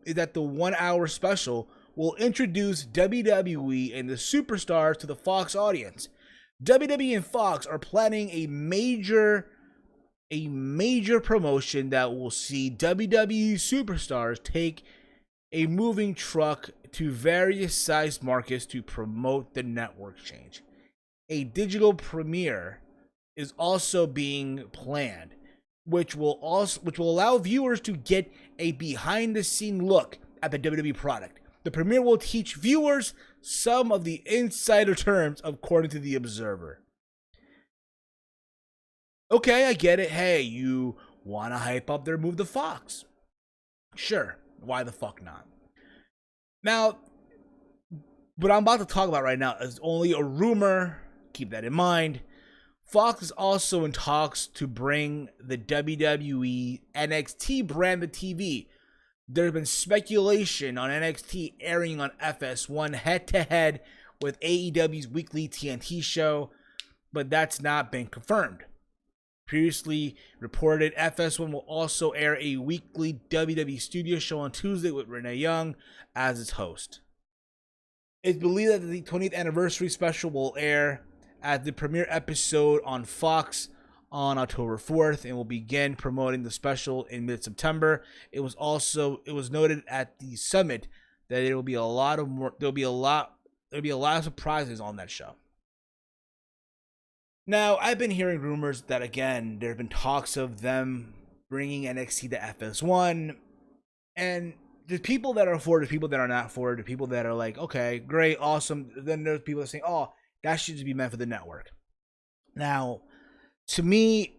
1-hour special will introduce WWE and the superstars to the Fox audience. WWE and Fox are planning a major promotion that will see WWE superstars take a moving truck to various sized markets to promote the network change. A digital premiere is also being planned, which will allow viewers to get a behind the scene look at the WWE product. The premiere will teach viewers some of the insider terms according to the Observer. Okay, I get it. Hey, you want to hype up their move to Fox? Sure. Why the fuck not? Now, what I'm about to talk about right now is only a rumor. Keep that in mind. Fox is also in talks to bring the WWE NXT brand to TV. There's been speculation on NXT airing on FS1 head-to-head with AEW's weekly TNT show, but that's not been confirmed. Previously reported, FS1 will also air a weekly WWE studio show on Tuesday with Renee Young as its host. It's believed that the 20th anniversary special will air at the premiere episode on Fox on October 4th and will begin promoting the special in mid-September. It was noted at the summit that there'll be a lot of surprises on that show. Now, I've been hearing rumors that, again, there have been talks of them bringing NXT to FS1, and there's people that are for it, there's people that are not for it, there's people that are like, okay, great, awesome. Then there's people that say, oh, that should just be meant for the network. Now, to me,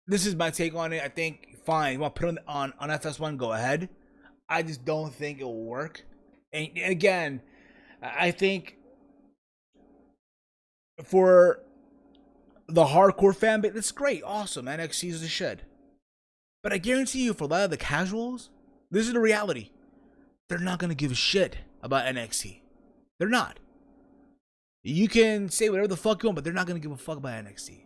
this is my take on it. I think, fine, you want to put it on FS1, go ahead. I just don't think it will work. And again, I think for the hardcore fan base, it's great, awesome. NXT is the shit. But I guarantee you, for a lot of the casuals, this is the reality. They're not going to give a shit about NXT. They're not. You can say whatever the fuck you want, but they're not going to give a fuck about NXT.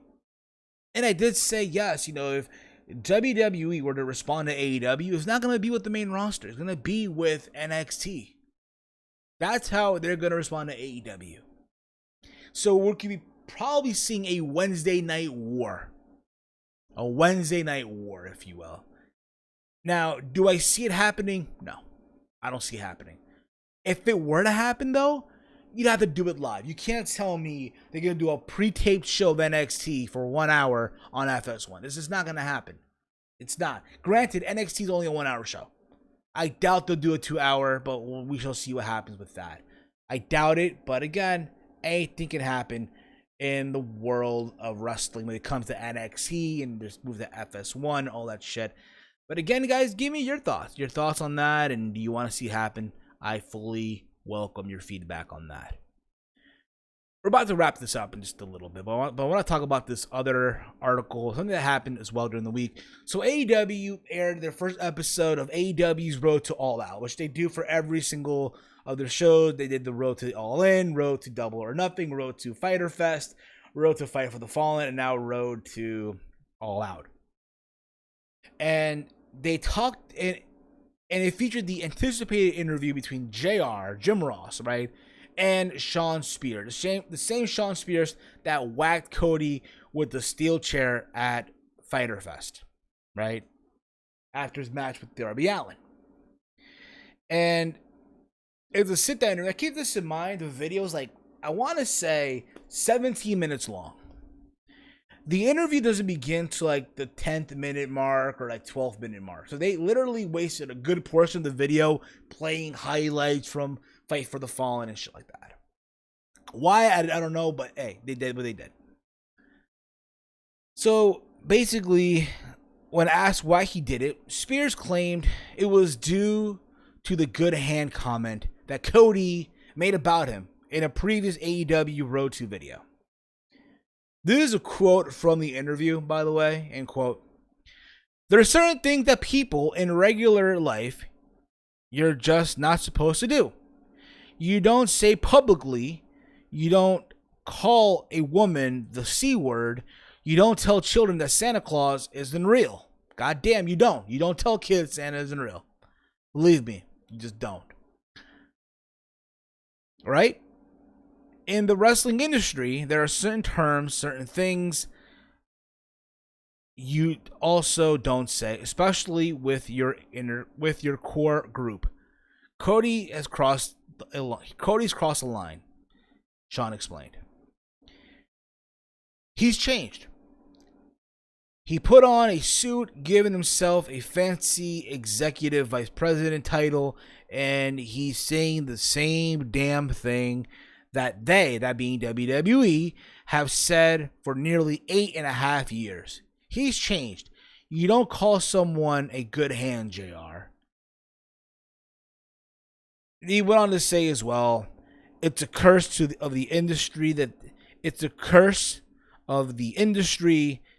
And I did say, yes, if WWE were to respond to AEW, it's not going to be with the main roster. It's going to be with NXT. That's how they're going to respond to AEW. So we're going to be probably seeing a Wednesday night war. A Wednesday night war, if you will. Now, do I see it happening? No. I don't see it happening. If it were to happen, though, you'd have to do it live. You can't tell me they're going to do a pre-taped show of NXT for 1 hour on FS1. This is not going to happen. It's not. Granted, NXT is only a 1 hour show. I doubt they'll do a 2 hour, but we shall see what happens with that. I doubt it, but again, anything can happen in the world of wrestling when it comes to NXT and just move to FS1, all that shit. But again, guys, give me your thoughts on that, and do you want to see it happen? I fully welcome your feedback on that. We're about to wrap this up in just a little bit, but I want to talk about this other article, something that happened as well during the week. So AEW aired their first episode of AEW's Road to All Out, which they do for every single of their shows. They did the Road to All In, Road to Double or Nothing, Road to Fyter Fest, Road to Fight for the Fallen, and now Road to All Out. And they talked, and it featured the anticipated interview between JR, Jim Ross, right, and Shawn Spears. The same Shawn Spears that whacked Cody with the steel chair at Fyter Fest, right, after his match with Darby Allin. And it's a sit-down interview. I keep this in mind. The video is I want to say 17 minutes long. The interview doesn't begin to the 10th minute mark or 12th minute mark. So they literally wasted a good portion of the video playing highlights from Fight for the Fallen and shit like that. Why? I don't know, but hey, they did what they did. So basically, when asked why he did it, Spears claimed it was due to the good hand comment that Cody made about him in a previous AEW Road to video. This is a quote from the interview, by the way, and quote, "There are certain things that people in regular life you're just not supposed to do. You don't say publicly, you don't call a woman the C word, you don't tell children that Santa Claus isn't real. God damn, you don't. You don't tell kids Santa isn't real. Believe me, you just don't. Right? In the wrestling industry, there are certain terms, certain things you also don't say, especially with your core group. Cody's crossed a line," Shawn explained. He's changed. He put on a suit, giving himself a fancy executive vice president title, and he's saying the same damn thing that they, that being WWE, have said for nearly 8.5 years. He's changed. You don't call someone a good hand, JR. He went on to say as well, it's a curse of the industry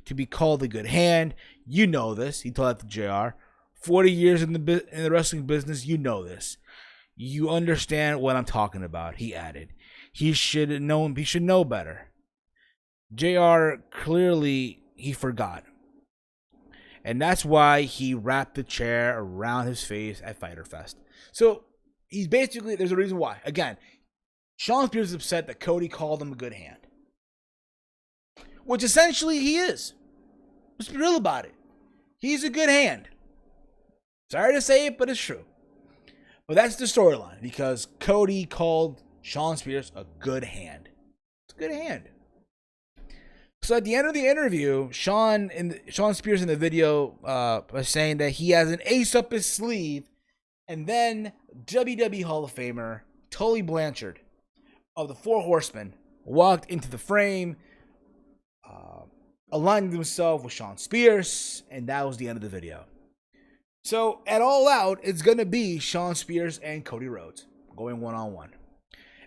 to be called a good hand. You know this. He told that to JR. 40 years in the wrestling business, you know this. You understand what I'm talking about, he added. He should know better. JR, clearly, he forgot. And that's why he wrapped the chair around his face at Fyter Fest. So, he's basically, there's a reason why. Again, Shawn Spears is upset that Cody called him a good hand. Which essentially he is. Let's be real about it. He's a good hand. Sorry to say it, but it's true. But that's the storyline, because Cody called Shawn Spears a good hand. It's a good hand. So at the end of the interview, Shawn Spears in the video was saying that he has an ace up his sleeve, and then WWE Hall of Famer Tully Blanchard of the Four Horsemen walked into the frame, aligned himself with Shawn Spears, and that was the end of the video. So at All Out, it's going to be Shawn Spears and Cody Rhodes going one-on-one.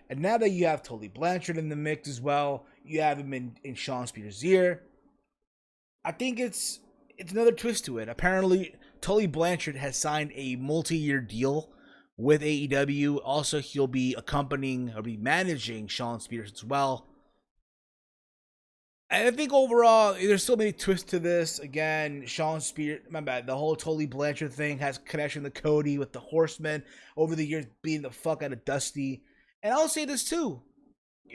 And now that you have Tully Blanchard in the mix as well, you have him in Shawn Spears' ear, I think it's another twist to it. Apparently, Tully Blanchard has signed a multi-year deal with AEW. Also, he'll be accompanying or be managing Shawn Spears as well. And I think overall, there's so many twists to this. Again, Shawn Spears, the whole Tully Blanchard thing has connection to Cody with the Horsemen over the years beating the fuck out of Dusty. And I'll say this too.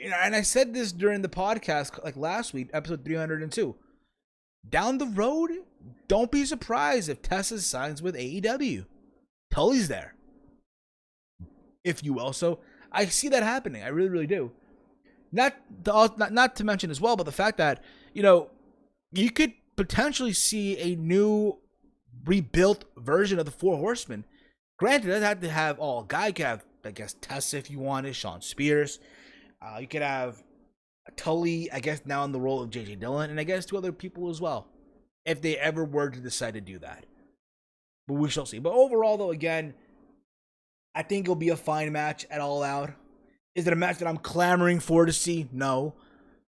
And I said this during the podcast like last week, episode 302. Down the road, don't be surprised if Tessa signs with AEW. Tully's there, if you will. So I see that happening. I really, really do. Not to mention as well, but the fact that, you could potentially see a new rebuilt version of the Four Horsemen. Granted, it had to have all guy. You could have, I guess, Tessa if you wanted, Shawn Spears. You could have Tully, I guess, now in the role of JJ Dillon, and I guess 2 other people as well, if they ever were to decide to do that. But we shall see. But overall, though, again, I think it'll be a fine match at All Out. Is it a match that I'm clamoring for to see? No.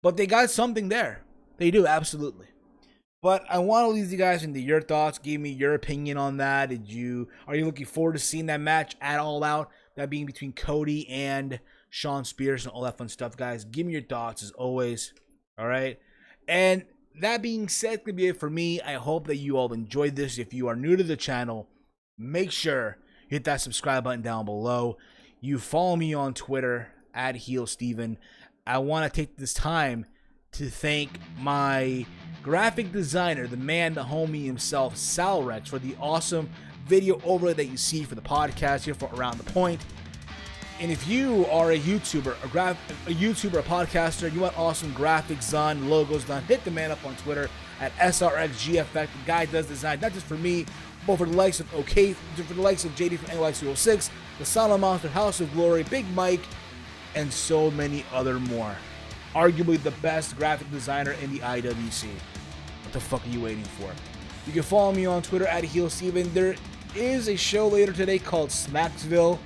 But they got something there. They do, absolutely. But I want to leave you guys into your thoughts. Give me your opinion on that. Are you looking forward to seeing that match at All Out? That being between Cody and Shawn Spears and all that fun stuff, guys. Give me your thoughts as always. All right. And that being said, it's going to be it for me. I hope that you all enjoyed this. If you are new to the channel, make sure you hit that subscribe button down below. You follow me on Twitter at HeelSteven. I want to take this time to thank my graphic designer, the man, the homie himself, Salrex, for the awesome video overlay that you see for the podcast here for Around the Point. And if you are a YouTuber, a podcaster, you want awesome graphics done, logos done, hit the man up on Twitter at SRXGFX. The guy does design not just for me, but for the likes of for the likes of JD from NY206, the Silent Monster, House of Glory, Big Mike, and so many other more. Arguably the best graphic designer in the IWC. What the fuck are you waiting for? You can follow me on Twitter at HeelSteven. There is a show later today called Smacksville.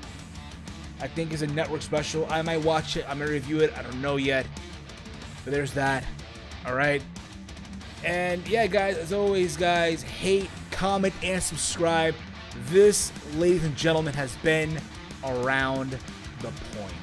I think it's a network special. I might watch it. I'm going to review it. I don't know yet. But there's that. All right. And yeah, guys, as always, guys, hate, comment, and subscribe. This, ladies and gentlemen, has been Around the Point.